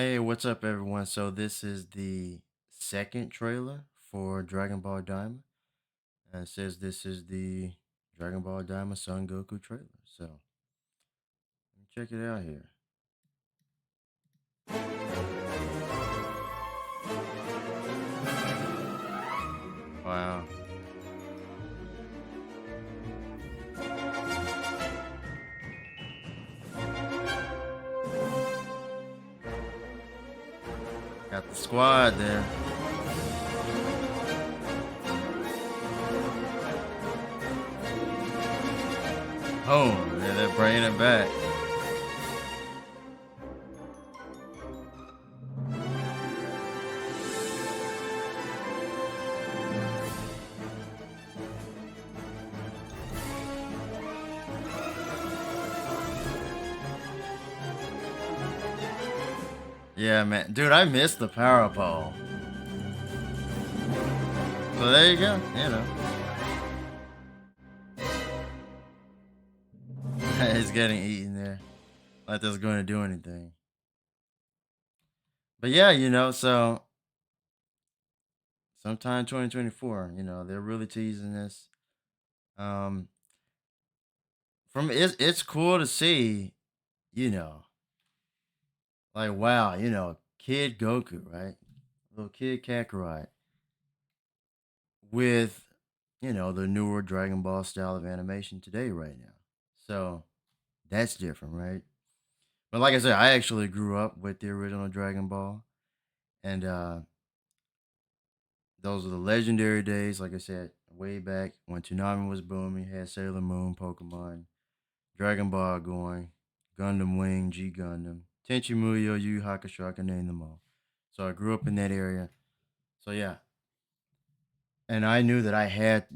Hey, what's up, everyone? So this is the second trailer for Dragon Ball DAIMA. And it says this is the Dragon Ball DAIMA Son Goku trailer. So let me check it out here. Wow. Got the squad there. Oh, yeah, they're bringing it back. Yeah, man. Dude, I missed the power pole. So there you go. You know. He's getting eaten there. Like that's going to do anything. But yeah, so sometime 2024, they're really teasing this. Um, from it's cool to see, you know, like wow, kid Goku, right? Little kid Kakarot with, the newer Dragon Ball style of animation today, right now. So that's different, right? But like I said, I actually grew up with the original Dragon Ball, and those are the legendary days. Like I said, way back when Toonami was booming, had Sailor Moon, Pokemon, Dragon Ball going, Gundam Wing, G Gundam, Tenchi Muyo, Yu Yu Hakusho, I can name them all. So I grew up in that area. So yeah, and I knew that I had,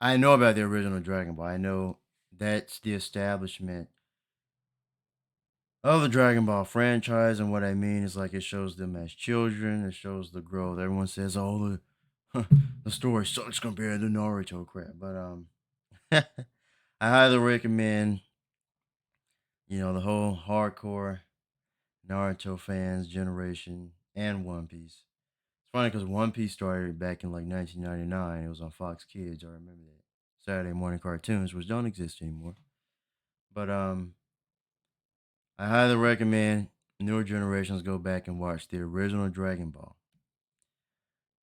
I know about the original Dragon Ball. I know that's the establishment of the Dragon Ball franchise, and what I mean is like it shows them as children. It shows the growth. Everyone says, "Oh, the story sucks compared to Naruto crap," but I highly recommend the whole hardcore Naruto fans generation and One Piece. It's funny because One Piece started back in like 1999. It was on Fox Kids. I remember that Saturday morning cartoons, which don't exist anymore. But I highly recommend newer generations go back and watch the original Dragon Ball,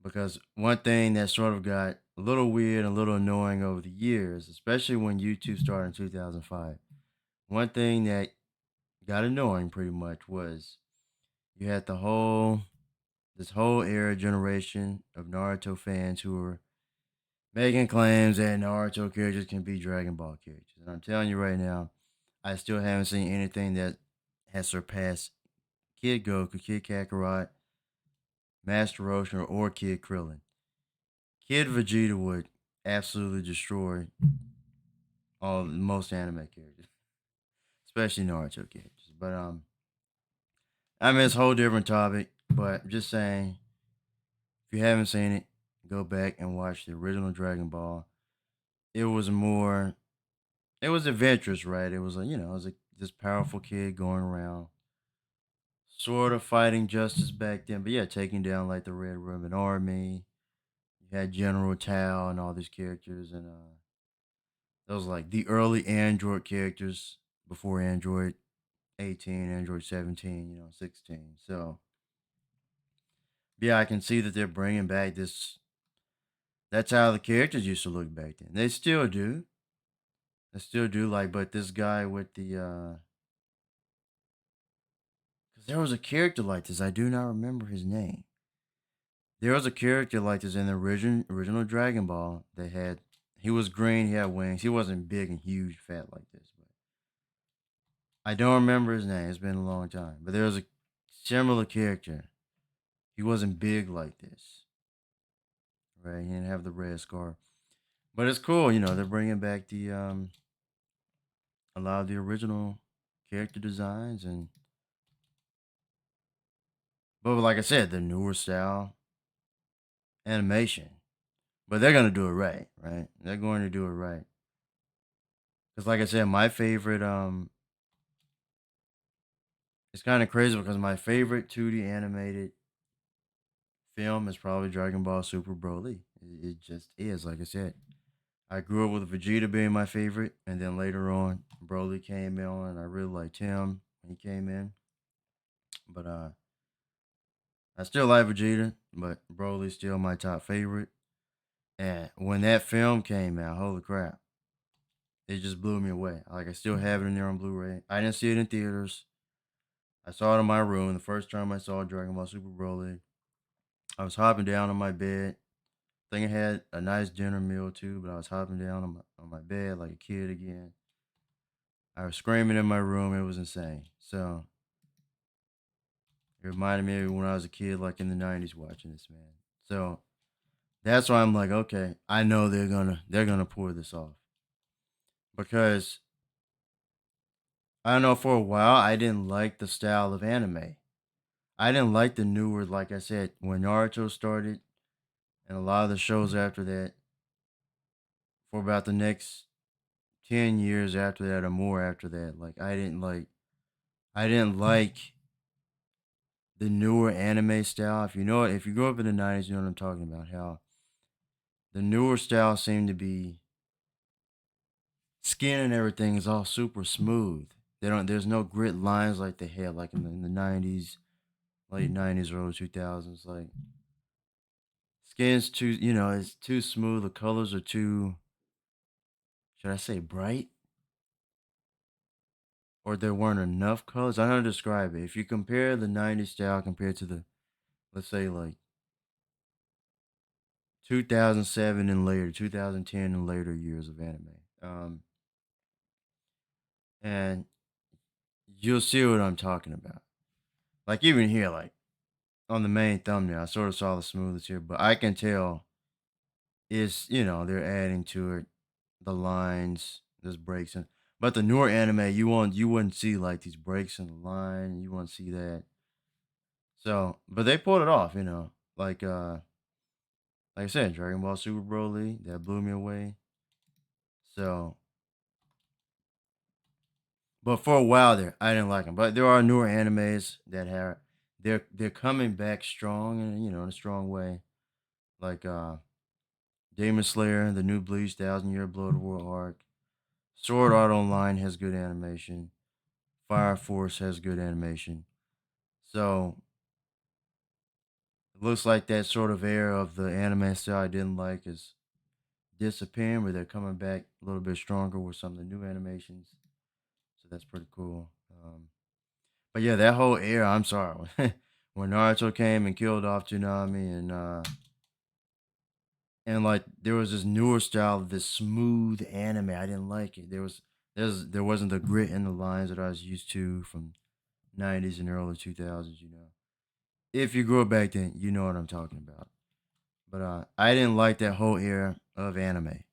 because one thing that sort of got a little weird and a little annoying over the years, especially when YouTube started in 2005, one thing that got annoying pretty much was you had this whole era generation of Naruto fans who were making claims that Naruto characters can be Dragon Ball characters. And I'm telling you right now, I still haven't seen anything that has surpassed Kid Goku, Kid Kakarot, Master Roshi, or Kid Krillin. Kid Vegeta would absolutely destroy most anime characters, especially Naruto characters. But I mean it's a whole different topic. But I'm just saying, if you haven't seen it, go back and watch the original Dragon Ball. It was more, it was adventurous, right? It was like it was like this powerful kid going around, sort of fighting justice back then. But yeah, taking down like the Red Ribbon Army. You had General Tao and all these characters, and those like the early Android characters before Android 18, Android 17, 16. So yeah, I can see that they're bringing back this. That's how the characters used to look back then. They still do. They still do. Like, but this guy with the because there was a character like this. I do not remember his name. There was a character like this in the original Dragon Ball. They had he was green. He had wings. He wasn't big and huge, fat like this. But I don't remember his name. It's been a long time. But there was a similar character. He wasn't big like this, right? He didn't have the red scar. But it's cool, they're bringing back the a lot of the original character designs, and but like I said, the newer style animation. But they're gonna do it right, right? They're going to do it right. Because like I said, my favorite it's kind of crazy because my favorite 2D animated film is probably Dragon Ball Super Broly. It just is, like I said. I grew up with Vegeta being my favorite, and then later on, Broly came in, and I really liked him when he came in. But I still like Vegeta, but Broly's still my top favorite. And when that film came out, holy crap, it just blew me away. Like I still have it in there on Blu-ray. I didn't see it in theaters. I saw it in my room the first time I saw Dragon Ball Super Broly. I was hopping down on my bed. I think I had a nice dinner meal too, but I was hopping down on my bed like a kid again. I was screaming in my room. It was insane. So it reminded me of when I was a kid, like in the '90s, watching this, man. So that's why I'm like, okay, I know they're gonna pull this off because I don't know, for a while I didn't like the style of anime. I didn't like the newer, like I said, when Naruto started and a lot of the shows after that, for about the next 10 years after that or more after that. Like I didn't like the newer anime style. If you know it, if you grew up in the '90s, you know what I'm talking about. How the newer style seemed to be skin and everything is all super smooth. There's no grit lines like they had like in the '90s, late '90s, early 2000s. Like skin's too, it's too smooth. The colors are too, should I say, bright, or there weren't enough colors. I don't know how to describe it. If you compare the '90s style compared to the, let's say, like 2007 and later, 2010 and later years of anime, and you'll see what I'm talking about. Like even here, like on the main thumbnail, I sort of saw the smoothness here, but I can tell it's, they're adding to it the lines, there's breaks in. But the newer anime, you wouldn't see like these breaks in the line. You wouldn't see that. So, but they pulled it off, like I said, Dragon Ball Super Broly that blew me away. So, but for a while there, I didn't like them. But there are newer animes that have they're coming back strong and in a strong way. Like Demon Slayer, the new Bleach, Thousand Year Blood War arc. Sword Art Online has good animation. Fire Force has good animation. So it looks like that sort of era of the anime style I didn't like is disappearing, but they're coming back a little bit stronger with some of the new animations. So that's pretty cool. But yeah, that whole era, I'm sorry. When Naruto came and killed off Tsunami and like there was this newer style of this smooth anime. I didn't like it. There wasn't the grit in the lines that I was used to from '90s and early 2000s. If you grew up back then, you know what I'm talking about. But I didn't like that whole era of anime.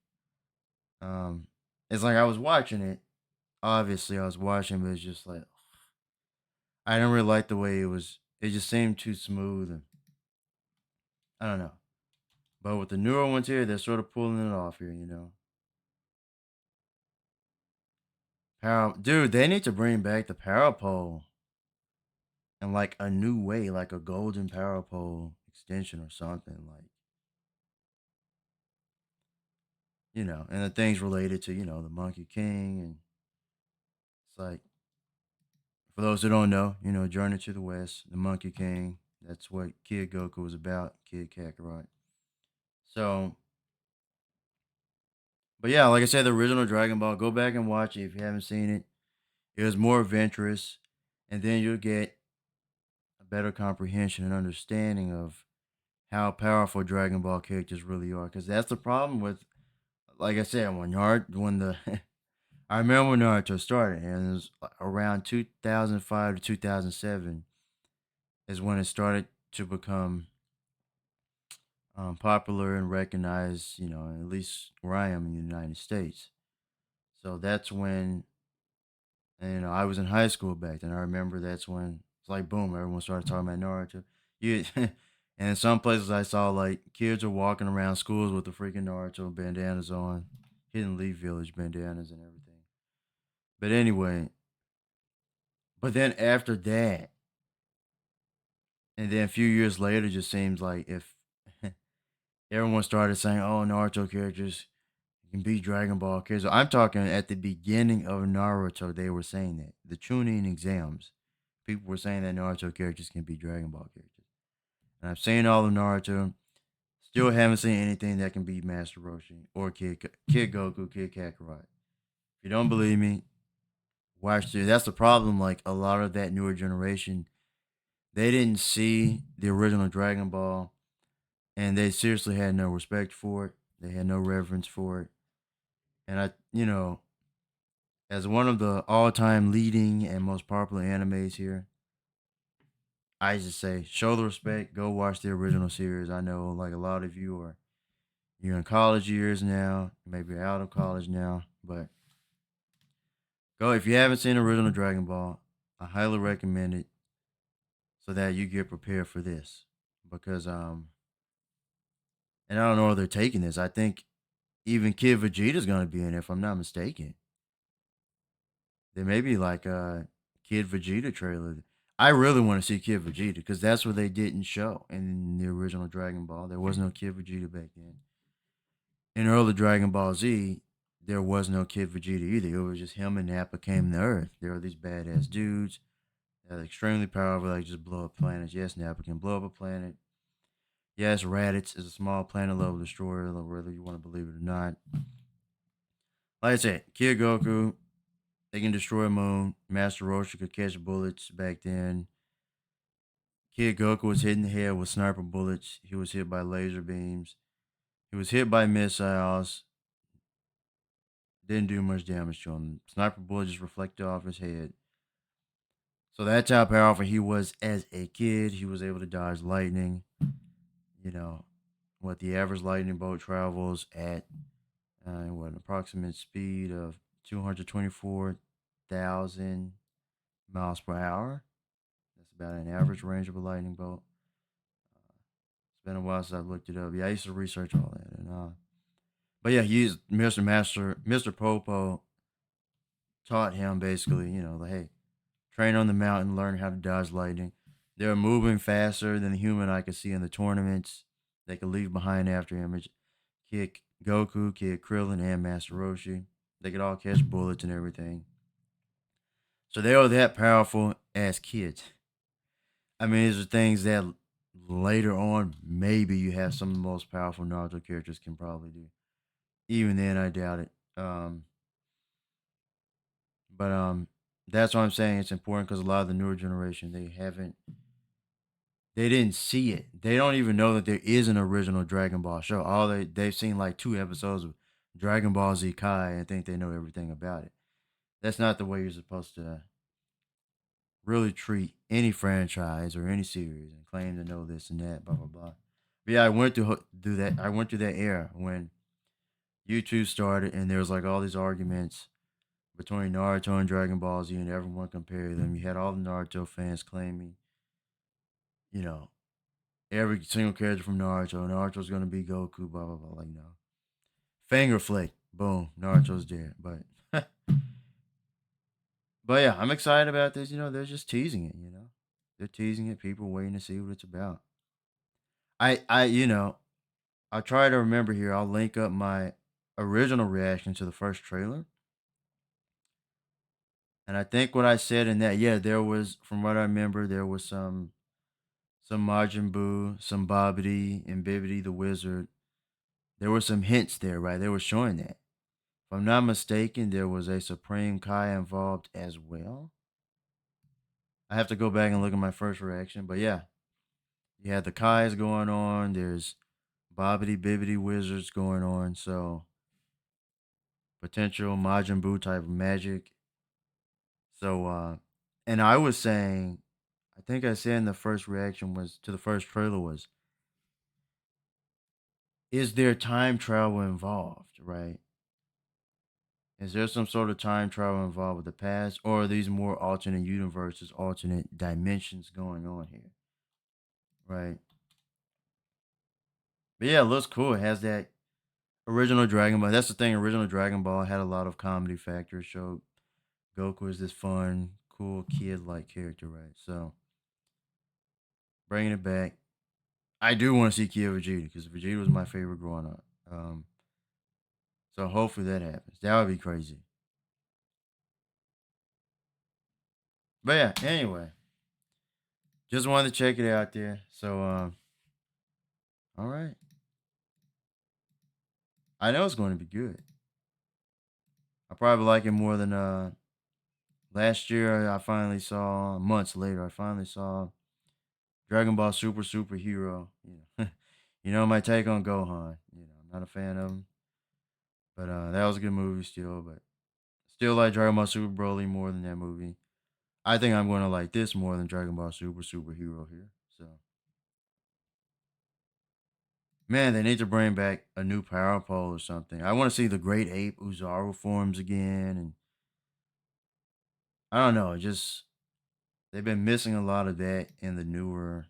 Um, it's like I was watching it. Obviously, I was watching, but it's just like I didn't really like the way it was. It just seemed too smooth, and I don't know. But with the newer ones here, they're sort of pulling it off here. Dude, they need to bring back the power pole in like a new way, like a golden power pole extension or something, like and the things related to the Monkey King, and it's like for those who don't know, Journey to the West, the Monkey King. That's what Kid Goku was about, Kid Kakarot. So, but yeah, like I said, the original Dragon Ball. Go back and watch it if you haven't seen it. It was more adventurous, and then you'll get a better comprehension and understanding of how powerful Dragon Ball characters really are. Because that's the problem with, like I said, when the I remember when Naruto started, and it was around 2005 to 2007 is when it started to become popular and recognized, at least where I am in the United States. So that's when, and, I was in high school back then. I remember that's when it's like boom, everyone started talking about Naruto. You, and in some places I saw like kids are walking around schools with the freaking Naruto bandanas on, Hidden Leaf Village bandanas and everything. But anyway, But then after that, and then a few years later, it just seems like if everyone started saying, "Oh, Naruto characters can beat Dragon Ball characters." I'm talking at the beginning of Naruto, they were saying that the tuning exams, people were saying that Naruto characters can beat Dragon Ball characters. And I've seen all of Naruto, still haven't seen anything that can beat Master Roshi or Kid Goku, Kid Kakarot. If you don't believe me, watch it. That's the problem. Like a lot of that newer generation, they didn't see the original Dragon Ball, and they seriously had no respect for it. They had no reverence for it. And as one of the all-time leading and most popular animes here, I just say show the respect. Go watch the original series. I know, like a lot of you're in college years now, maybe you're out of college now, but go if you haven't seen original Dragon Ball. I highly recommend it so that you get prepared for this because and I don't know where they're taking this. I think even Kid Vegeta's gonna be in it if I'm not mistaken. There may be like a Kid Vegeta trailer. I really want to see Kid Vegeta because that's what they didn't show in the original Dragon Ball. There was no Kid Vegeta back then. In early Dragon Ball Z, there was no Kid Vegeta either. It was just him and Nappa came to Earth. There are these badass dudes that are extremely powerful, like just blow up planets. Yes, Nappa can blow up a planet. Yes, Raditz is a small planet level destroyer, whether you want to believe it or not. Like I said, Kid Goku, they can destroy a moon. Master Roshi could catch bullets back then. Kid Goku was hit in the head with sniper bullets. He was hit by laser beams. He was hit by missiles. Didn't do much damage to him. Sniper bullet just reflected off his head. So that's how powerful he was as a kid. He was able to dodge lightning. You know, what the average lightning bolt travels at what an approximate speed of 224,000 miles per hour. That's about an average range of a lightning bolt. It's been a while since I've looked it up. Yeah, I used to research all that, and but yeah, he's Mr. Popo taught him basically, like, hey, train on the mountain, learn how to dodge lightning. They're moving faster than the human I could see in the tournaments. They could leave behind after image. Kid Goku, Kid Krillin, and Master Roshi. They could all catch bullets and everything. So they were that powerful as kids. I mean, these are things that later on, maybe you have some of the most powerful Naruto characters can probably do. Even then, I doubt it. But that's why I'm saying it's important because a lot of the newer generation they didn't see it. They don't even know that there is an original Dragon Ball show. All they've seen like 2 episodes of Dragon Ball Z Kai and think they know everything about it. That's not the way you're supposed to really treat any franchise or any series and claim to know this and that, blah blah blah. But yeah, I went to do that. I went through that era when YouTube started, and there was like all these arguments between Naruto and Dragon Ball Z, and everyone compared them. You had all the Naruto fans claiming, you know, every single character from Naruto. Naruto's gonna be Goku, blah blah blah. Like no, finger flick, boom, Naruto's dead. But yeah, I'm excited about this. They're just teasing it. They're teasing it. People waiting to see what it's about. I'll try to remember here. I'll link up my original reaction to the first trailer, and I think what I said in that, yeah, there was, from what I remember, there was some Majin Buu, some Babidi, and Bibidi the Wizard. There were some hints there, right? They were showing that. If I'm not mistaken, there was a Supreme Kai involved as well. I have to go back and look at my first reaction, but yeah, you had the Kais going on. There's Bobbity Bibbity Wizards going on. So potential Majin Buu type of magic. So and I was saying, I think I said in the first reaction was to the first trailer was, is there time travel involved, right? Is there some sort of time travel involved with the past, or are these more alternate universes, alternate dimensions going on here, right? But yeah, it looks cool. It has that original Dragon Ball. That's the thing. Original Dragon Ball had a lot of comedy factors. Showed Goku is this fun, cool kid-like character, right? So bringing it back. I do want to see Kid Vegeta because Vegeta was my favorite growing up. So hopefully that happens. That would be crazy. But yeah, anyway, just wanted to check it out there. So all right, I know it's going to be good. I probably like it more than last year. I finally saw months later. I finally saw Dragon Ball Super Superhero. You know my take on Gohan. I'm not a fan of him, but that was a good movie still. But still like Dragon Ball Super Broly more than that movie. I think I'm going to like this more than Dragon Ball Super Superhero here. So man, they need to bring back a new power pole or something. I want to see the Great Ape Uzaru forms again, and I don't know, just they've been missing a lot of that in the newer,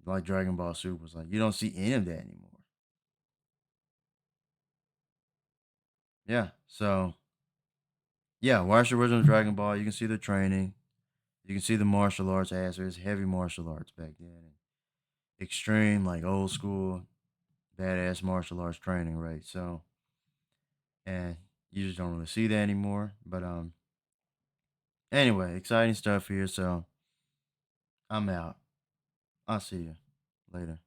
like Dragon Ball Super. It's like you don't see any of that anymore. Yeah, so yeah, watch the original Dragon Ball. You can see the training. You can see the martial arts as there's heavy martial arts back then. And extreme, like old school, badass martial arts training, right? So, and you just don't really see that anymore. But anyway, exciting stuff here. So I'm out. I'll see you later.